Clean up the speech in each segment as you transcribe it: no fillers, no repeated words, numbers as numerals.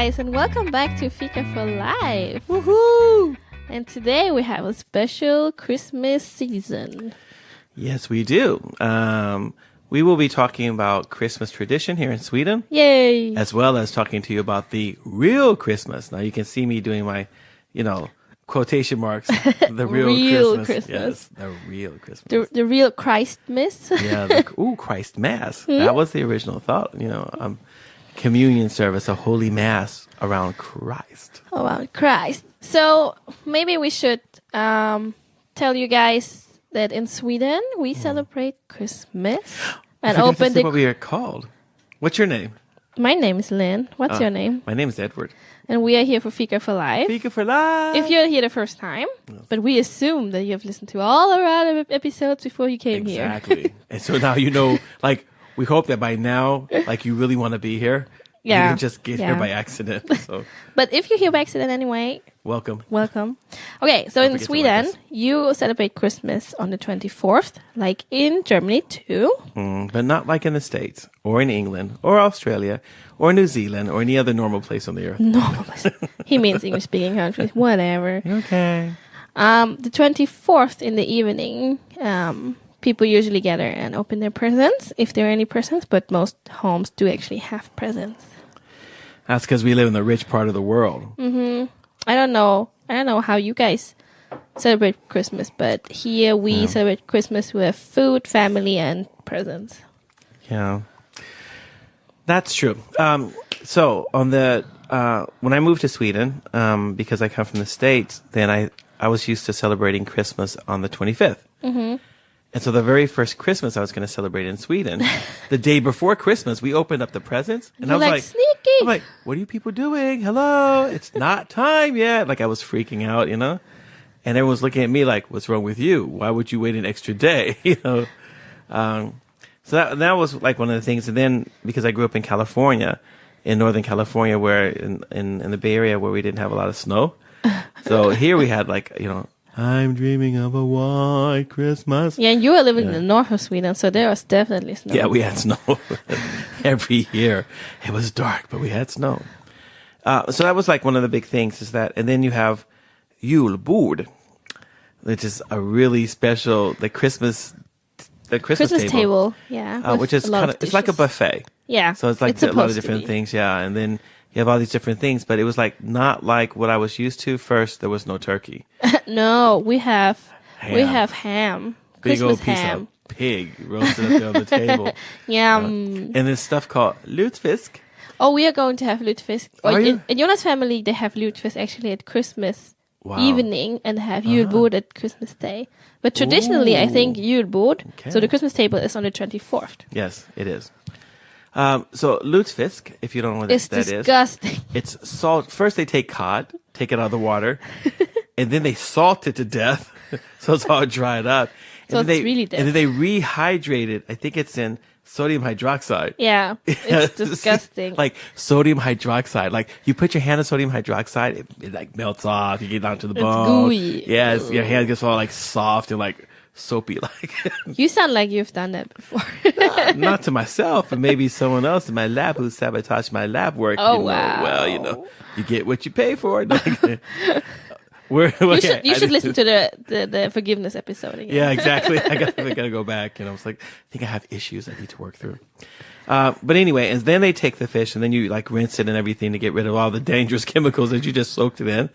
guys, and welcome back to Fika for Life. Woohoo! And today we have a special Christmas season. Yes, we do. We will be talking about Christmas tradition here in Sweden. Yay! As well as talking to you about the real Christmas. Now you can see me doing my, quotation marks. The real Christmas. Yes, the real Christmas. The real Christmas. Yeah. Christ Mass. That was the original thought. Communion service, a holy mass around Christ. Around Christ. So maybe we should tell you guys that in Sweden we celebrate Christmas and open what we are called. What's your name? My name is Lynn. What's your name? My name is Edward. And we are here for Fika for Life. Fika for Life. If you're here the first time, but we assume that you have listened to all our other episodes before you came here. Exactly. And so now we hope that by now, you really want to be here. Yeah. You didn't just get here by accident. So. But if you're here by accident anyway, welcome. Okay, so in Sweden, you celebrate Christmas on the 24th, like in Germany too. But not like in the States, or in England, or Australia, or New Zealand, or any other normal place on the earth. Normal place. He means English-speaking countries, whatever. Okay. The 24th in the evening, people usually gather and open their presents, if there are any presents, but most homes do actually have presents. That's because we live in the rich part of the world. Mm-hmm. I don't know how you guys celebrate Christmas, but here we celebrate Christmas with food, family, and presents. Yeah, that's true. So on the when I moved to Sweden, because I come from the States, then I was used to celebrating Christmas on the 25th. Mm-hmm. And so the very first Christmas I was going to celebrate in Sweden, the day before Christmas, we opened up the presents. And I was like, sneaky. I'm like, what are you people doing? Hello, it's not time yet. I was freaking out, And everyone was looking at me like, what's wrong with you? Why would you wait an extra day? So that was one of the things. And then because I grew up in California, in Northern California, where in the Bay Area where we didn't have a lot of snow. So here we had I'm dreaming of a white Christmas. Yeah, and you were living in the north of Sweden, so there was definitely snow. Yeah, we had snow every year. It was dark, but we had snow. So that was one of the big things is that, and then you have julbord, which is a really special, the Christmas table. Yeah. Which is it's like a buffet. Yeah. So it's a lot of different things. Yeah. And then you have all these different things, but it was not like what I was used to. First, there was no turkey. No, we have ham. Big Christmas old piece ham. of pig roasted up there on the table. Yum. And this stuff called lutefisk. Oh, we are going to have lutefisk. Are you? In Jonas' family, they have lutefisk actually at Christmas evening and have julbord at Christmas Day. But traditionally, I think julbord, so the Christmas table is on the 24th. Yes, it is. So lutefisk, if you don't know what that is. It's disgusting. It's salt. First they take cod, take it out of the water, and then they salt it to death. So it's all dried up. So it's really death. And then they rehydrate it. I think it's in sodium hydroxide. Yeah, it's disgusting. Sodium hydroxide. You put your hand in sodium hydroxide, it melts off. You get down to the bone. Gooey. Yes, your hand gets all soft and soapy. You sound like you've done that before. Not to myself, but maybe someone else in my lab who sabotaged my lab work. Oh, wow. Well, you get what you pay for. You should listen to the forgiveness episode again. Yeah, exactly. I gotta go back. I was I think I have issues I need to work through. But anyway, and then they take the fish and then you rinse it and everything to get rid of all the dangerous chemicals that you just soaked it in.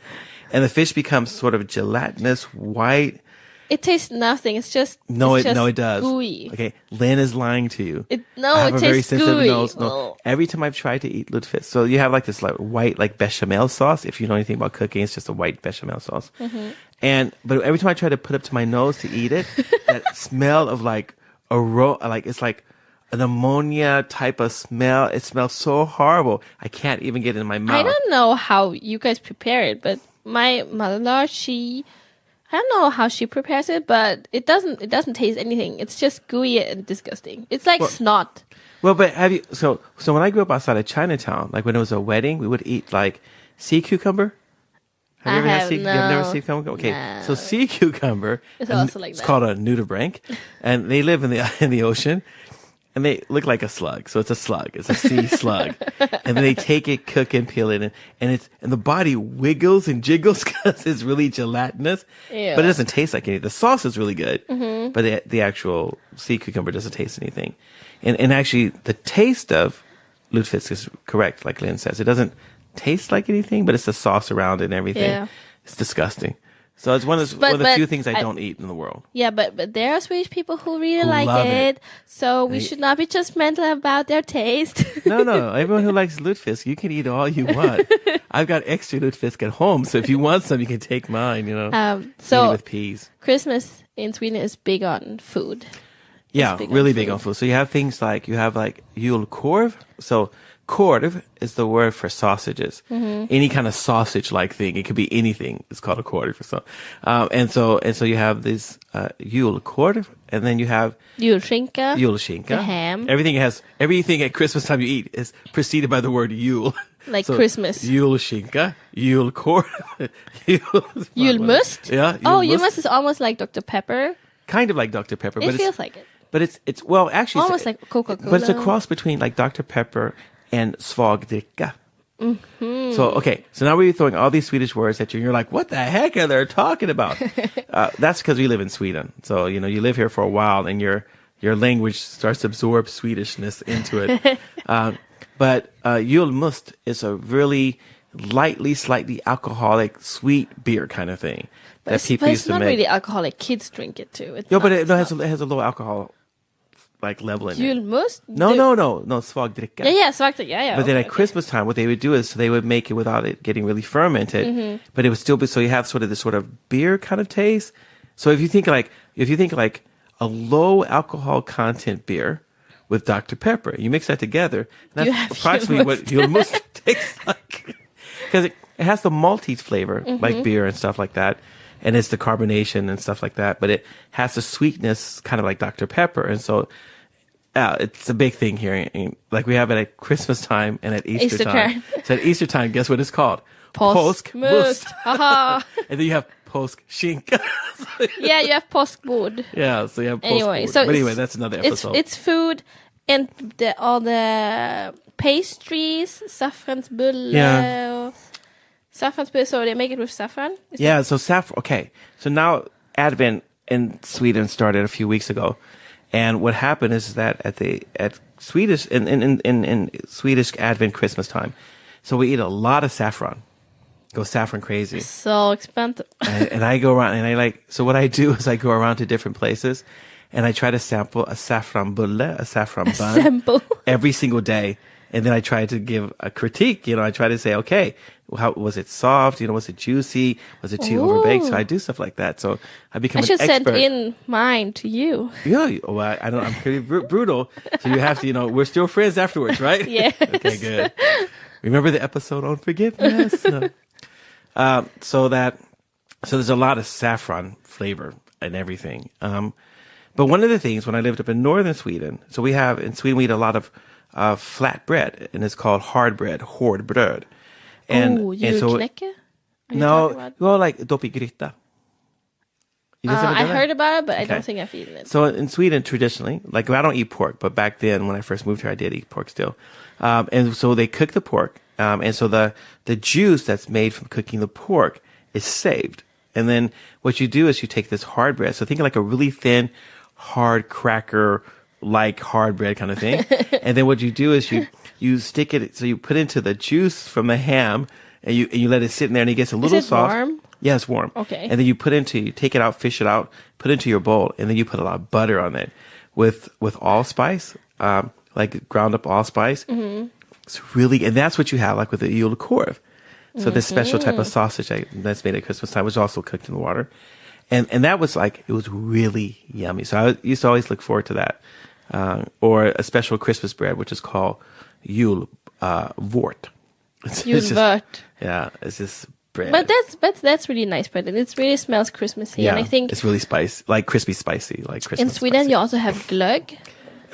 And the fish becomes sort of gelatinous, white. It tastes nothing. It's just it does. Gooey. Okay, Lynn is lying to you. It I have a very tastes sensitive gooey. nose. No, every time I've tried to eat lutefisk, so you have this white bechamel sauce. If you know anything about cooking, it's just a white bechamel sauce. Mm-hmm. But every time I try to put it up to my nose to eat it, that smell of it's an ammonia type of smell. It smells so horrible. I can't even get it in my mouth. I don't know how you guys prepare it, but my mother-in-law, I don't know how she prepares it, but it doesn't taste anything. It's just gooey and disgusting. It's like snot. Well, but have you so when I grew up outside of Chinatown, when it was a wedding, we would eat sea cucumbber. Have you ever had sea? No. You've never seen cucumber? Okay, No. so sea cucumber It's also like it's that. called a nudibranch, and they live in the ocean. and they look like a slug. So it's a slug. It's a sea slug. And then they take it, cook and peel it, and the body wiggles and jiggles because it's really gelatinous. Ew. But it doesn't taste like anything. The sauce is really good, but the actual sea cucumber doesn't taste anything. And actually, the taste of lutefisk is correct, like Lynn says. It doesn't taste like anything, but it's the sauce around it and everything. Yeah. It's disgusting. So it's one of the few things I don't eat in the world. Yeah, but there are Swedish people who really like love it. So we should not be judgmental about their taste. No. Everyone who likes lutefisk, you can eat all you want. I've got extra lutefisk at home, so if you want some, you can take mine. Eat it with peas. Christmas in Sweden is big on food. Yeah, really big on food. So you have things like julkorv. So korv is the word for sausages. Any kind of sausage-like thing. It could be anything. It's called a korv. And so you have this julkorv, and then you have Julskinka. The ham. Everything at Christmas time you eat is preceded by the word jul. Like so, Christmas. Julskinka, julkorv, julmust. Yeah. Julmust is almost like Dr. Pepper. Kind of like Dr. Pepper, It feels like it. But it's actually almost like Coca-Cola. But it's a cross between like Dr. Pepper and svagdricka. So now we're throwing all these Swedish words at you, and you're like, what the heck are they talking about? That's because we live in Sweden. So, you live here for a while, and your language starts to absorb Swedishness into it. But julmust is a really slightly alcoholic, sweet beer kind of thing. But it's not really alcoholic. Kids drink it too. It has a low alcohol level in it. Julmust? No, svagdricka. Yeah, svagdricka. Yeah. But then at Christmas time, what they would do is they would make it without it getting really fermented, but it would still be so you have this sort of beer kind of taste. So if you think like a low alcohol content beer with Dr. Pepper, you mix that together, and that's approximately what julmust tastes like, because it has the malty flavor like beer and stuff like that. And it's the carbonation and stuff like that, but it has the sweetness kind of like Dr. Pepper. And so it's a big thing here. Like we have it at Christmas time and at Easter time. So at Easter time, guess what it's called? Påskmust. And then you have påskskinka. Yeah, you have påskbord. Yeah, so you have anyway, påskbord. That's another episode. It's food and all the pastries, saffransbulle. Yeah. Saffron, so they make it with saffron? So saffron. Okay. So now Advent in Sweden started a few weeks ago. And what happened is that at Swedish, in Swedish Advent Christmas time, so we eat a lot of saffron. Go saffron crazy. So expensive. and I go around and so what I do is I go around to different places and I try to sample a saffron bulle, a saffron bun every single day. And then I try to give a critique. I try to say, okay, how was it soft? Was it juicy? Was it too overbaked? So I do stuff like that. So I become an expert. I should send in mine to you. Yeah, well, I'm pretty brutal. So you have to, we're still friends afterwards, right? Yes. Okay, good. Remember the episode on forgiveness? No. So there's a lot of saffron flavor and everything. But one of the things when I lived up in northern Sweden, so in Sweden we eat a lot of flat bread, and it's called hard bread, hårdbröd. Julknäcke? No, like doppigrytta. I heard about it, but I don't think I've eaten it. So in Sweden, traditionally, like I don't eat pork, but back then when I first moved here, I did eat pork still. And so they cook the pork, and so the juice that's made from cooking the pork is saved. And then what you do is you take this hard bread, so think like a really thin, hard cracker, like hard bread kind of thing. And then what you do is you stick it, so you put into the juice from the ham and you let it sit in there and it gets a little soft. Is it warm? Yeah, it's warm. Okay. And then you take it out, fish it out, put it into your bowl, and then you put a lot of butter on it with allspice, like ground up allspice. Mm-hmm. It's really, and that's what you have like with the julkorv. So this special type of sausage that's made at Christmas time was also cooked in the water. And that was it was really yummy. So I used to always look forward to that. Or a special Christmas bread, which is called julvort. Julvort. Yeah, it's just bread. But that's really nice bread, and it really smells Christmassy. Yeah, and I think it's really spicy, like crispy spicy, like Christmas. In Sweden, spicy. You also have glögg.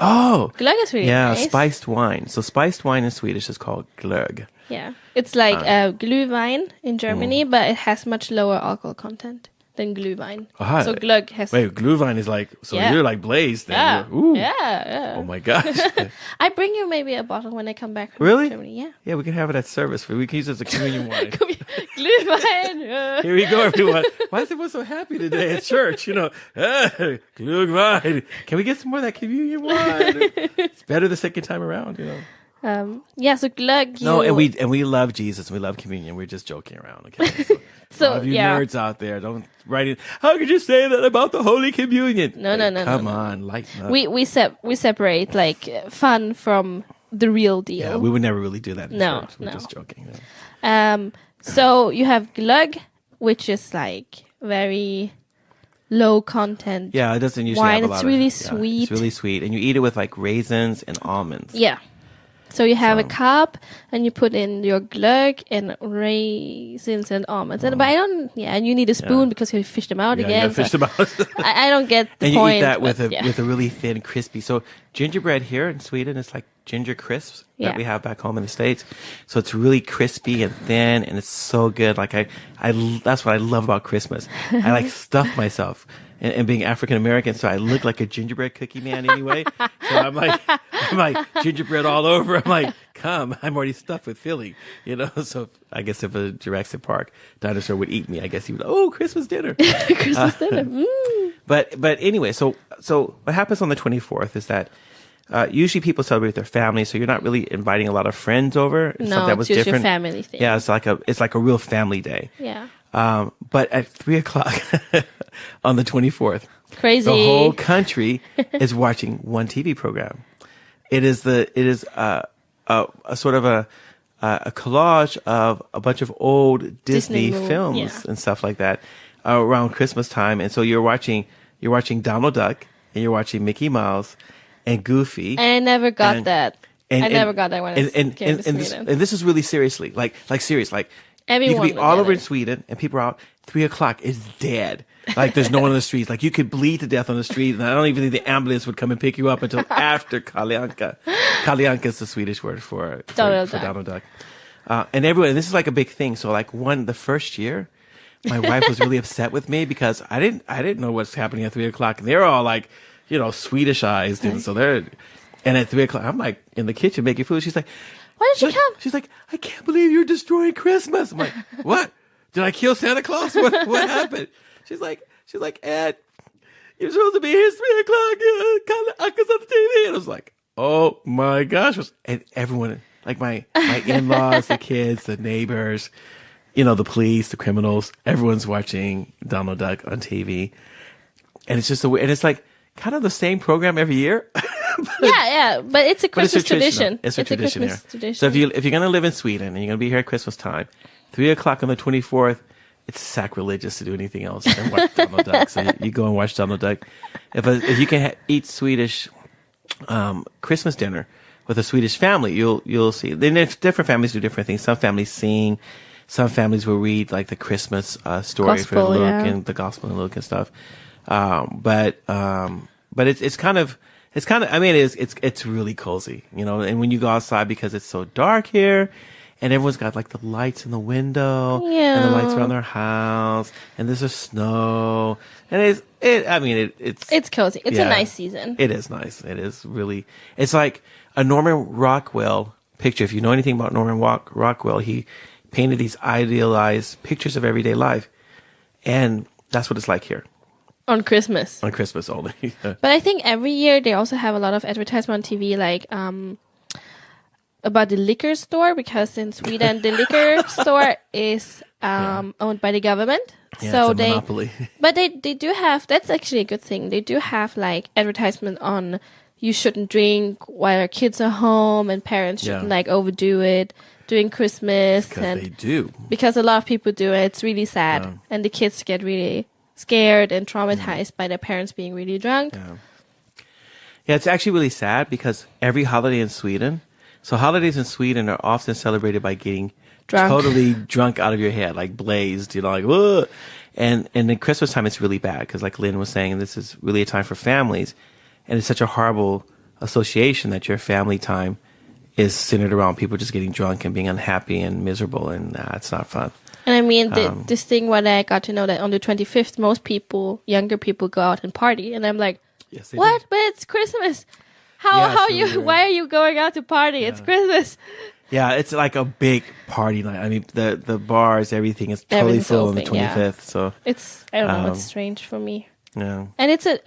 Oh, glögg is really nice. Yeah, spiced wine. So spiced wine in Swedish is called glögg. Yeah, it's like glühwein in Germany, but it has much lower alcohol content. than glühwein. Aha. So glögg has... Wait, glühwein is like, so Yeah. you're like Blaze then. Yeah. Ooh. Yeah. Oh my gosh. I bring you maybe a bottle when I come back from Really? Germany. Yeah. Yeah, we can have it at service. We can use it as a communion wine. Glühwein. Here we go, everyone. Why is everyone so happy today at church? Glühwein. Can we get some more of that communion wine? It's better the second time around, So glögg. No, and we love Jesus and we love communion. We're just joking around, okay? So all of you nerds out there, don't write in. How could you say that about the Holy Communion? No. Come on, lighten up. We separate like fun from the real deal. Yeah, we would never really do that in church. We're just joking. So you have glögg, which is like very low content. Yeah, it doesn't usually wine. have a lot It's really of, sweet. It's really sweet, and you eat it with like raisins and almonds. Yeah. So you have a cup, and you put in your glögg and raisins and almonds. And and you need a spoon because you fish them out again. You fish them out. I don't get the and point. You eat that with a really thin, crispy. So gingerbread here in Sweden is like ginger crisps that we have back home in the States. So it's really crispy and thin, and it's so good. Like I that's what I love about Christmas. I like stuff myself. And being African American, so I look like a gingerbread cookie man anyway. So I'm like gingerbread all over. I'm like, I'm already stuffed with filling, So I guess if a Jurassic Park dinosaur would eat me, I guess he would. Oh, Christmas dinner. Christmas dinner. But anyway, so what happens on the 24th is that usually people celebrate with their family, so you're not really inviting a lot of friends over. No, that was it's just different. your family thing. Yeah, it's like a real family day. Yeah. But at 3:00 on the 24th, crazy, the whole country is watching one TV program. It is a sort of a collage of a bunch of old Disney films and stuff like that around Christmas time. And so you're watching Donald Duck and you're watching Mickey Mouse and Goofy. And I never got that. I never got that when I came to Sweden. And this is really seriously, like serious, like. Everyone you could be all over in Sweden, and people are out. 3:00 is dead. Like there's no one on the streets. Like you could bleed to death on the street, and I don't even think the ambulance would come and pick you up until after Kalle Anka. Kalle Anka is the Swedish word for Donald Duck. And everyone, this is like a big thing. So like the first year, my wife was really upset with me because I didn't know what's happening at 3:00, and they're all like, Swedishized, and so and at 3:00, I'm like in the kitchen making food. She's like, why did you come? She's like, I can't believe you're destroying Christmas. I'm like, what? Did I kill Santa Claus? What happened? She's like, Ed, you're supposed to be here at 3:00. Uncle's on the TV. And I was like, oh my gosh. And everyone, like my in-laws, the kids, the neighbors, the police, the criminals, everyone's watching Donald Duck on TV. And it's just and it's like kind of the same program every year. But it's a Christmas tradition. It's a tradition Christmas here. tradition. So if you're going to live in Sweden and you're going to be here at Christmas time, 3:00 on the 24th, it's sacrilegious to do anything else than watch Donald Duck. So you go and watch Donald Duck. If you can eat Swedish Christmas dinner with a Swedish family, you'll see. Then different families do different things. Some families sing. Some families will read like the Christmas story for Luke and the Gospel and Luke and stuff. But it's kind of. I mean, it's really cozy, and when you go outside because it's so dark here and everyone's got like the lights in the window and the lights around their house and there's a snow and it's cozy. It's a nice season. It is nice. It is really, it's like a Norman Rockwell picture. If you know anything about Norman Rockwell, he painted these idealized pictures of everyday life. And that's what it's like here. On Christmas. On Christmas only. But I think every year they also have a lot of advertisement on TV, like about the liquor store, because in Sweden the liquor store is owned by the government. Yeah, so it's a monopoly. But they do have, that's actually a good thing. They do have like advertisement on you shouldn't drink while your kids are home and parents shouldn't like overdo it during Christmas. Because they do. Because a lot of people do it. It's really sad. And the kids get really scared and traumatized by their parents being really drunk. Yeah, it's actually really sad because every holiday in Sweden, so holidays in Sweden are often celebrated by getting totally drunk out of your head, like blazed, like, whoa. And in Christmas time, it's really bad because like Lynn was saying, this is really a time for families. And it's such a horrible association that your family time is centered around people just getting drunk and being unhappy and miserable, and it's not fun. And I mean, this thing when I got to know that on the 25th, most people, younger people, go out and party, and I'm like, Yes, what? do. But it's Christmas. Yeah, How it's you? really weird. Why are you going out to party? Yeah. It's Christmas. Yeah, it's like a big party night. I mean, the bars, everything is totally Everything's full on the open, yeah. 25th. So It's I don't know. It's strange for me. yeah, And it's the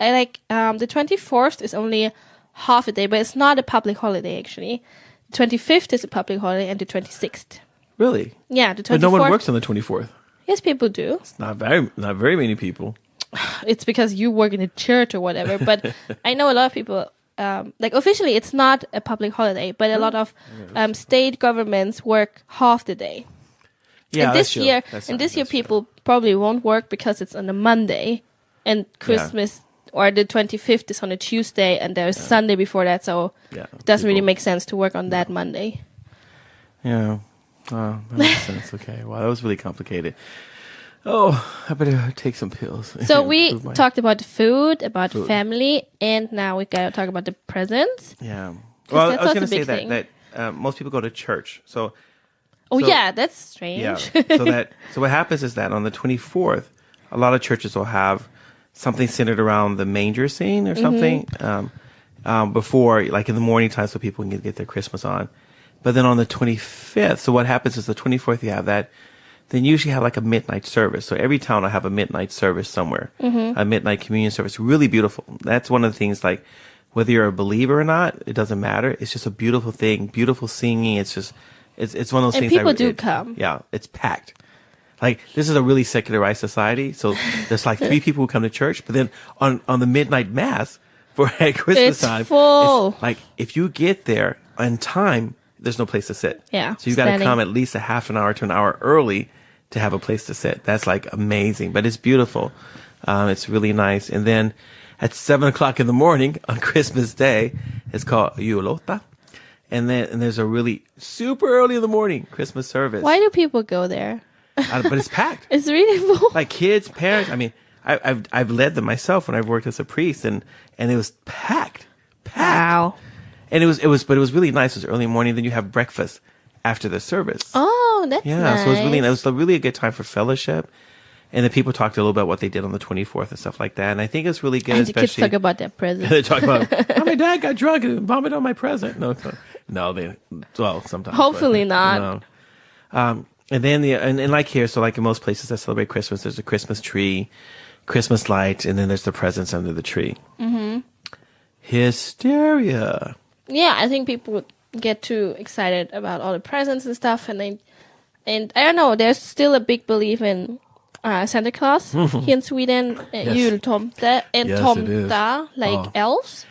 24th is only half a day, but it's not a public holiday actually. The 25th is a public holiday, and the 26th. really. Yeah, the 24th. But no one works on the 24th. Yes, people do. Not very many people. It's because you work in a church or whatever. But I know a lot of people. Like officially, it's not a public holiday, but a lot of state governments work half the day. Yeah, and that's true. That's this true. year, people probably won't work because it's on a Monday, and Christmas or the 25th is on a Tuesday, and there's Sunday before that, so it doesn't really make sense to work on that Monday. Yeah, that makes sense. Okay, wow, that was really complicated. Oh, I better take some pills. So we talked about the food, about family, and now we gotta talk about the presents. Yeah. Well, that's I was also going a to say big thing. that most people go to church. So Oh So- yeah, that's strange. yeah. So what happens is that on the 24th, a lot of churches will have something centered around the manger scene or something before, like in the morning time, so people can get their Christmas on. But then on the 25th, so what happens is the 24th, you have that. Then you usually have like a midnight service. So every town will have a midnight service somewhere, a midnight communion service. Really beautiful. That's one of the things, like whether you're a believer or not, it doesn't matter. It's just a beautiful thing, beautiful singing. It's just, it's one of those And things. people do come. Yeah, it's packed. Like this is a really secularized society. So there's like 3 people who come to church, but then on the midnight mass for at Christmas It's time, full. it's like if you get there on time, there's no place to sit. Yeah, So you got to standing. come at least a half an hour to an hour early to have a place to sit. That's like amazing, but it's beautiful. It's really nice. And then at 7:00 in the morning on Christmas Day, it's called Julota. And there's a really super early in the morning Christmas service. Why do people go there? But it's packed. It's really full. Like kids, parents. I mean, I've led them myself when I've worked as a priest, and it was packed. Wow. And it was really nice. It was early morning. Then you have breakfast after the service. Oh, that's Yeah, nice. so it was really a good time for fellowship. And the people talked a little about what they did on the 24th and stuff like that. And I think it's really good, And the kids especially talk about their presents. they talk about how my dad got drunk and vomited on my present. No, sometimes. Hopefully but, not. No. And then and like here, so like in most places that celebrate Christmas, there's a Christmas tree, Christmas lights, and then there's the presents under the tree. Mm-hmm. Hysteria. Yeah, I think people get too excited about all the presents and stuff, and I don't know. There's still a big belief in Santa Claus here in Sweden, jultomte and Yes, it is. tomta, like elves.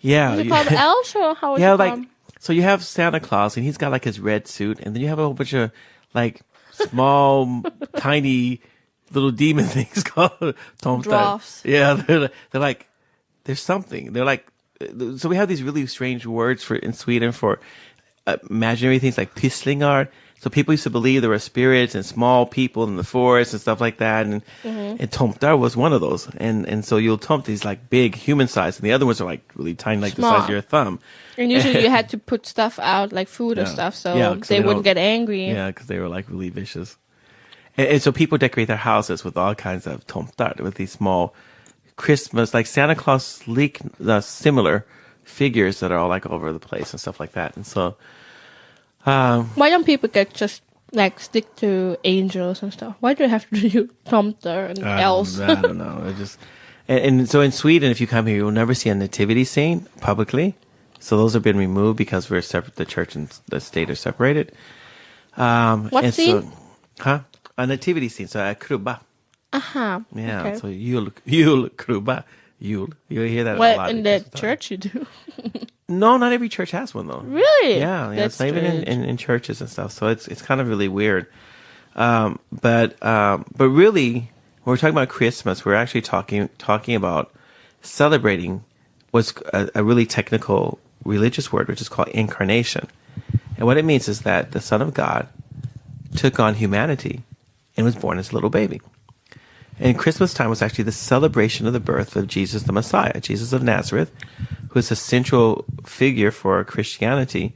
Yeah. Is it called elves or how is Yeah, it like called? so you have Santa Claus and he's got like his red suit, and then you have a whole bunch of like small, tiny little demon things called tomtar. Dwarfs. Yeah, they're like there's something. They're like so we have these really strange words for in Sweden for imaginary things like pysslingar. So people used to believe there were spirits and small people in the forest and stuff like that, and tomtar was one of those. And so jultomte is like big, human size, and the other ones are like really tiny, like the Small. size of your thumb. And usually you had to put stuff out, like food or Yeah. stuff, so Yeah, 'cause they they wouldn't don't- get angry. Yeah, because they were like really vicious. And so people decorate their houses with all kinds of tomtar, with these small Christmas, like Santa Claus similar figures that are all like over the place and stuff like that. And so, Why don't people get just like stick to angels and stuff? Why do they have to do tomter and elves? I don't know. And so in Sweden, if you come here, you'll never see a nativity scene publicly. So those have been removed because we're separate. The church and the state are separated. What and scene? So, a nativity scene. So a krubba. Aha. Yeah. Okay. So jul krubba. You'll hear that a Well, lot. in the church you do. No, not every church has one though. Really? Yeah, That's it's not even strange. in churches and stuff. So it's kind of really weird. But really, when we're talking about Christmas, we're actually talking about celebrating what's a really technical religious word, which is called incarnation. And what it means is that the Son of God took on humanity and was born as a little baby. And Christmas time was actually the celebration of the birth of Jesus the Messiah, Jesus of Nazareth, who is a central figure for Christianity,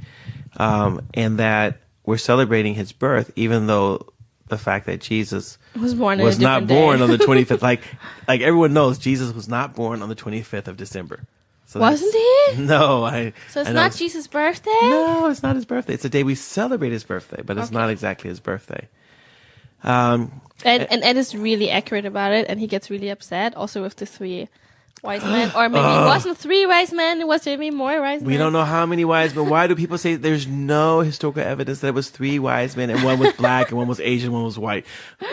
and that we're celebrating his birth, even though the fact that Jesus was not born on the 25th. Like everyone knows, Jesus was not born on the 25th of December. So wasn't he? No, So it's not Jesus' birthday? No, it's not his birthday. It's the day we celebrate his birthday, but it's not exactly his birthday. And Ed is really accurate about it, and he gets really upset also with the 3 wise men. Or maybe it wasn't 3 wise men, it was maybe more wise men. We don't know how many wise men. Why do people say there's no historical evidence that it was 3 wise men and one was black and one was Asian and one was white?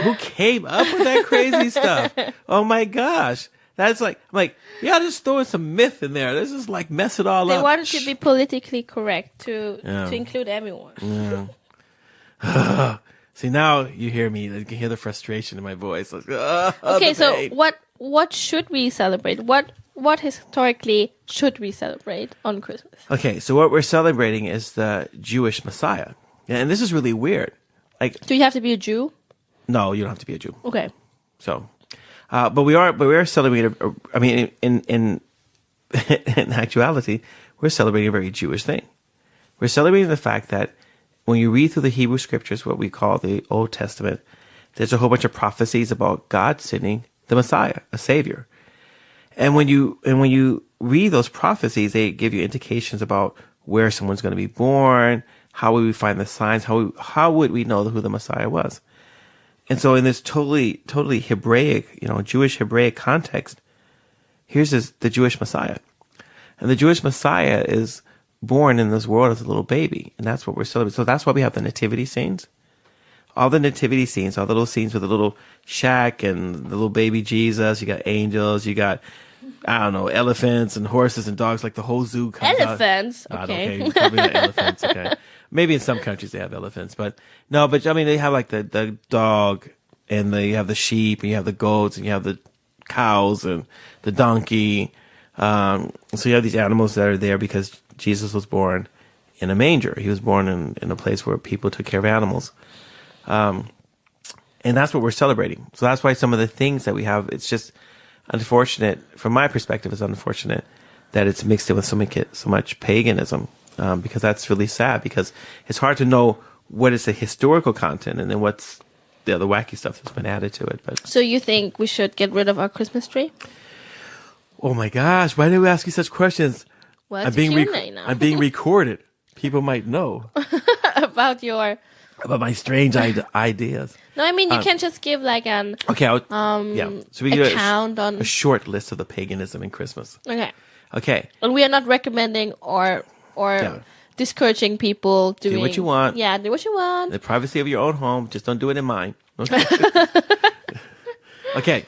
Who came up with that crazy stuff? Oh my gosh. That's I'm like, yeah, just throwing some myth in there. This is like mess it all up. They wanted to be politically correct to include everyone. Yeah. See, now you hear me. You can hear the frustration in my voice. Okay, so what should we celebrate? What historically should we celebrate on Christmas? Okay, so what we're celebrating is the Jewish Messiah. And this is really weird. Do you have to be a Jew? No, you don't have to be a Jew. Okay. So, but we are celebrating. I mean, in actuality, we're celebrating a very Jewish thing. We're celebrating the fact that when you read through the Hebrew scriptures, what we call the Old Testament, there's a whole bunch of prophecies about God sending the Messiah, a Savior. And when you read those prophecies, they give you indications about where someone's going to be born, how would we find the signs, how would we know who the Messiah was. And so in this totally Hebraic, Jewish Hebraic context, here's the Jewish Messiah. And the Jewish Messiah is born in this world as a little baby. And that's what we're celebrating. So that's why we have the nativity scenes. All the nativity scenes, all the little scenes with the little shack and the little baby Jesus. You got angels. You got, I don't know, elephants and horses and dogs. Like the whole zoo comes Elephants? out. Okay. Okay, probably not elephants. Okay. Maybe in some countries they have elephants. But no, I mean, they have like the dog and you have the sheep and you have the goats and you have the cows and the donkey. So you have these animals that are there because Jesus was born in a manger. He was born in a place where people took care of animals. And that's what we're celebrating. So that's why some of the things that we have, it's just unfortunate, from my perspective, it's unfortunate that it's mixed in with so much paganism, because that's really sad, because it's hard to know what is the historical content and then what's the other wacky stuff that's been added to it. But so you think we should get rid of our Christmas tree? Oh my gosh, why do we ask you such questions? Well, it's Q&A now. I'm being recorded. People might know about my strange ideas. No, I mean you can just give like an So we account on a short list of the paganism in Christmas. Okay. And we are not recommending or discouraging people doing. Do what you want. Yeah, do what you want. The privacy of your own home. Just don't do it in mine. Okay. Okay.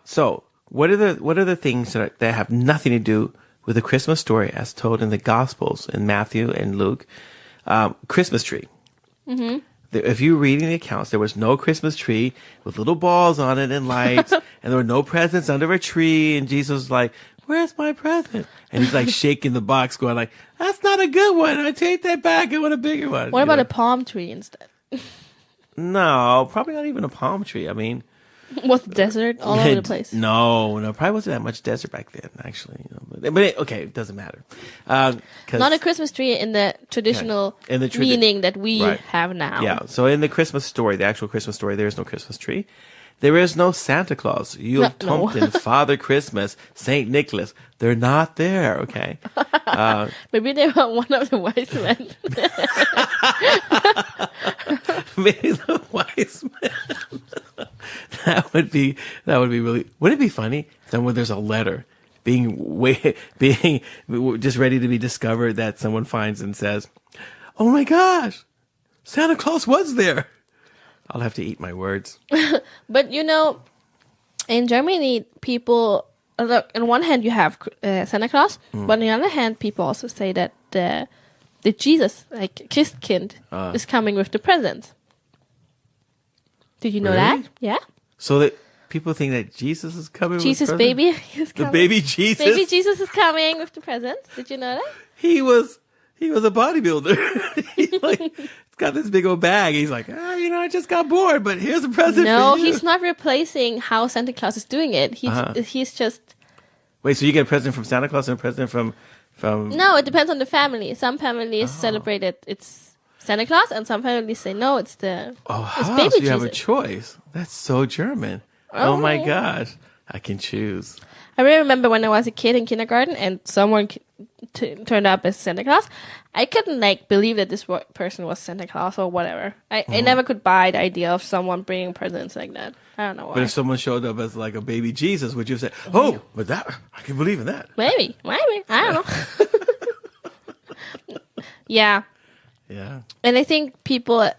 So what are the things that have nothing to do with the Christmas story as told in the Gospels in Matthew and Luke? Christmas tree. Mm-hmm. If you're reading the accounts, there was no Christmas tree with little balls on it and lights, and there were no presents under a tree. And Jesus was like, "Where's my present?" And he's like shaking the box, going like, "That's not a good one. I take that back. I want a bigger one." What about a palm tree instead? No, probably not even a palm tree. I mean, was the desert all over the place? No, probably wasn't that much desert back then, actually. Okay, it doesn't matter. Not a Christmas tree in the traditional meaning that we have now. Yeah, so in the Christmas story, the actual Christmas story, there is no Christmas tree. There is no Santa Claus, Jultomten, Father Christmas, Saint Nicholas. They're not there, okay? Maybe they were one of the wise men. Maybe the wise men. That would be really. Wouldn't it be funny? Somewhere there's a letter being just ready to be discovered that someone finds and says, "Oh my gosh, Santa Claus was there." I'll have to eat my words. But in Germany, people look. On one hand, you have Santa Claus, but on the other hand, people also say that the Jesus, like Christkind, is coming with the presents. Did you know that? Yeah. So that people think that Jesus is coming. Jesus with baby is coming. The baby Jesus. Baby Jesus is coming with the presents. Did you know that? He was a bodybuilder. He's got this big old bag. He's like, I just got bored, but here's a present. No, for you. He's not replacing how Santa Claus is doing it. He's just. Wait, so you get a present from Santa Claus and a present from No, it depends on the family. Some families celebrate it's Santa Claus, and some families say no, it's baby so you Jesus. have a choice. That's so German. Oh my gosh, I can choose. I really remember when I was a kid in kindergarten and someone turned up as Santa Claus. I couldn't believe that this person was Santa Claus or whatever. I never could buy the idea of someone bringing presents like that. I don't know why. But if someone showed up as like a baby Jesus, would you say, "Oh, but that I can believe in that"? Maybe. I don't know. Yeah. Yeah. And I think people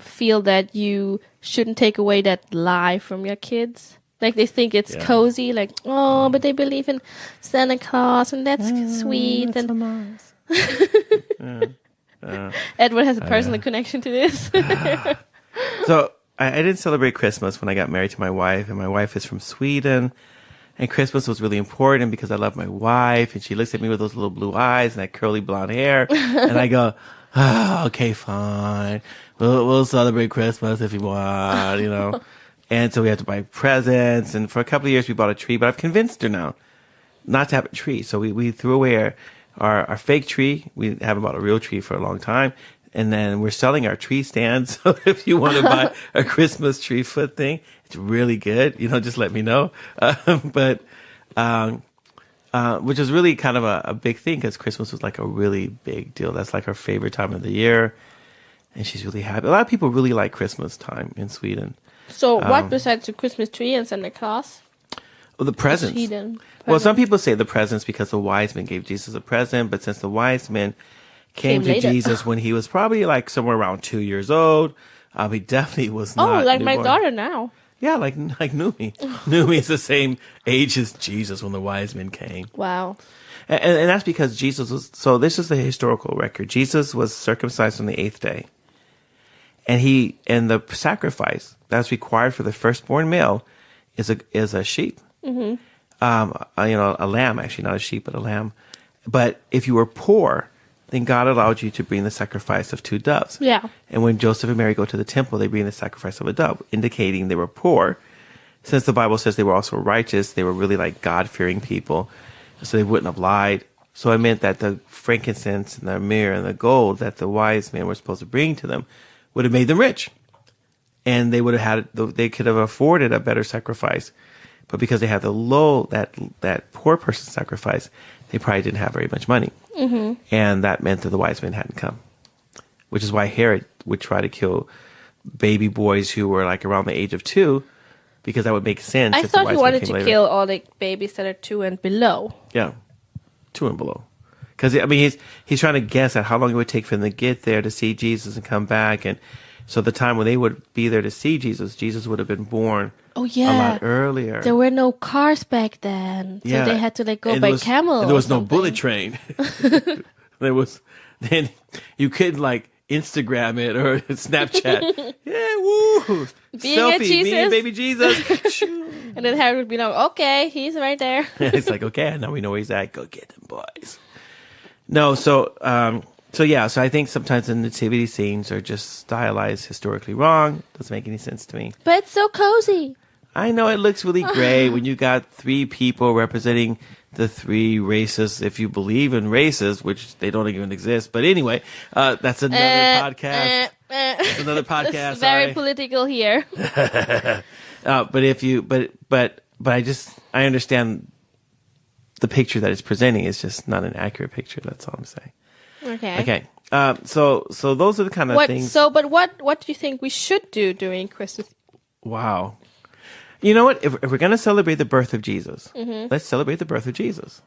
feel that you shouldn't take away that lie from your kids. Like, they think it's cozy, like, oh, but they believe in Santa Claus, and that's sweet. That's and so nice. Edward has a personal connection to this. So, I didn't celebrate Christmas when I got married to my wife, and my wife is from Sweden, and Christmas was really important because I love my wife, and she looks at me with those little blue eyes and that curly blonde hair, and I go, okay, fine. We'll celebrate Christmas if you want, you know. And so we had to buy presents. And for a couple of years, we bought a tree. But I've convinced her now not to have a tree. So we threw away our fake tree. We haven't bought a real tree for a long time. And then we're selling our tree stands. So if you want to buy a Christmas tree foot thing, it's really good. You know, just let me know. Which is really kind of a big thing because Christmas was like a really big deal. That's like our favorite time of the year. And she's really happy. A lot of people really like Christmas time in Sweden. So what besides the Christmas tree and Santa Claus? Well, the presents. Sweden. Well, some people say the presents because the wise men gave Jesus a present. But since the wise men came to later. Jesus when he was probably like somewhere around 2 years old, he definitely was not. Oh, like newborn. my daughter now. Yeah, like Numi. Numi's the same age as Jesus when the wise men came. Wow. And that's because Jesus was, so this is the historical record. Jesus was circumcised on the 8th day. And the sacrifice that's required for the firstborn male is a sheep. Mm-hmm. A lamb, actually, not a sheep, but a lamb. But if you were poor, then God allowed you to bring the sacrifice of 2 doves. Yeah. And when Joseph and Mary go to the temple, they bring the sacrifice of a dove, indicating they were poor. Since the Bible says they were also righteous, they were really like God-fearing people, so they wouldn't have lied. So it meant that the frankincense and the myrrh and the gold that the wise men were supposed to bring to them would have made them rich. And they would have they could have afforded a better sacrifice. But because they had that poor person sacrifice, they probably didn't have very much money. Mm-hmm. And that meant that the wise men hadn't come. Which is why Herod would try to kill baby boys who were like around the age of 2, because that would make sense. I thought he wanted to kill all the babies that are 2 and below. Yeah, 2 and below. Because, I mean, he's trying to guess at how long it would take for them to get there to see Jesus and come back. And so the time when they would be there to see Jesus would have been born a lot earlier. There were no cars back then. So they had to go by camel. And there was no bullet train. Then you couldn't Instagram it or Snapchat. Yeah, woo! Selfie, me and baby Jesus. And then Harry would be like, okay, he's right there. It's like, okay, now we know where he's at. Go get them boys. No, so I think sometimes the nativity scenes are just stylized historically wrong. Doesn't make any sense to me. But it's so cozy. I know it looks really great when you got 3 people representing the 3 races, if you believe in races, which they don't even exist. But anyway, that's another podcast. That's another podcast. It's very political here. But I understand the picture that it's presenting is just not an accurate picture. That's all I'm saying. Okay. So those are the kind of things. So, but what do you think we should do during Christmas? Wow. You know what? If we're going to celebrate the birth of Jesus, let's celebrate the birth of Jesus.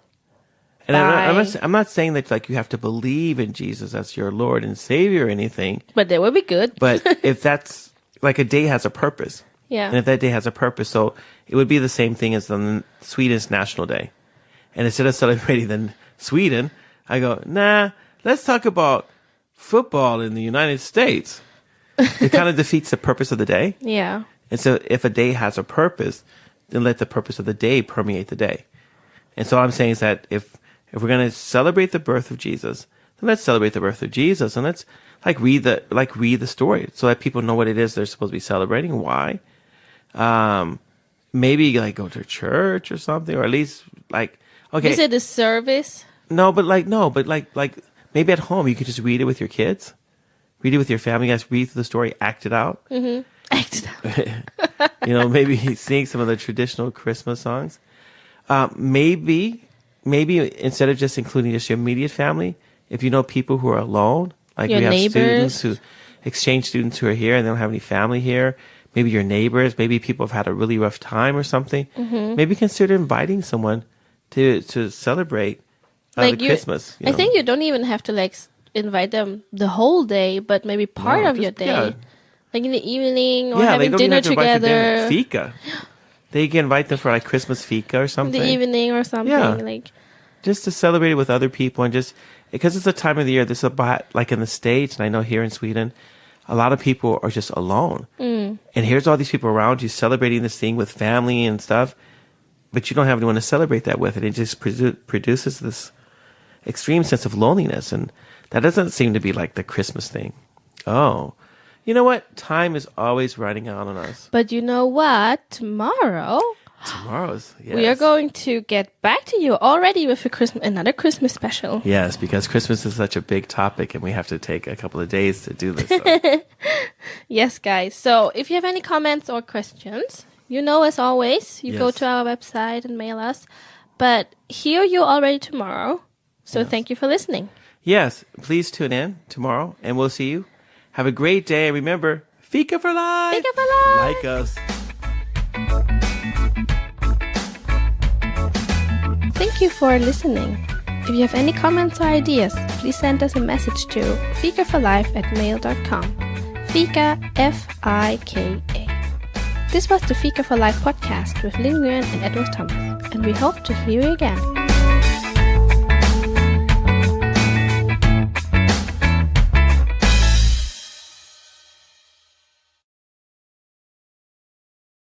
And I'm not saying that you have to believe in Jesus as your Lord and Savior or anything. But that would be good. But if that's a day has a purpose. Yeah. And if that day has a purpose, so it would be the same thing as the Swedish National Day. And instead of celebrating Sweden, I go, nah, let's talk about football in the United States. It kind of defeats the purpose of the day. Yeah. And so if a day has a purpose, then let the purpose of the day permeate the day. And so all I'm saying is that if we're going to celebrate the birth of Jesus, then let's celebrate the birth of Jesus, and let's read the story so that people know what it is they're supposed to be celebrating, why. Maybe go to church or something, or at least okay. Visit the service. No, but like maybe at home you could just read it with your kids, read it with your family. You guys read through the story, act it out. Mm-hmm. Act it out. Maybe sing some of the traditional Christmas songs. Maybe instead of just including just your immediate family, if you know people who are alone, like your we have neighbors. exchange students who are here and they don't have any family here. Maybe your neighbors, maybe people have had a really rough time or something. Mm-hmm. Maybe consider inviting someone to celebrate Christmas. I think you don't even have to invite them the whole day, but maybe part of your day. Yeah. Like in the evening or having dinner together. Fika. They can invite them for Christmas fika or something. In the evening or something. Yeah. Just to celebrate it with other people and just because it's a time of the year, there's in the States, and I know here in Sweden, a lot of people are just alone. And here's all these people around you celebrating this thing with family and stuff, but you don't have anyone to celebrate that with. And it just produces this extreme sense of loneliness. And that doesn't seem to be like the Christmas thing. Oh, you know what? Time is always running out on us. But you know what? Tomorrow, yes. We are going to get back to you already with another Christmas special. Yes, because Christmas is such a big topic and we have to take a couple of days to do this. So. Yes, guys. So if you have any comments or questions, as always, you go to our website and mail us. But hear you already tomorrow. So thank you for listening. Yes, please tune in tomorrow and we'll see you. Have a great day. And remember, Fika for life. Fika for life. Like us. Thank you for listening. If you have any comments or ideas, please send us a message to fikaforlife@mail.com. Fika, Fika. This was the Fika for Life podcast with Linh and Edward Thomas, and we hope to hear you again.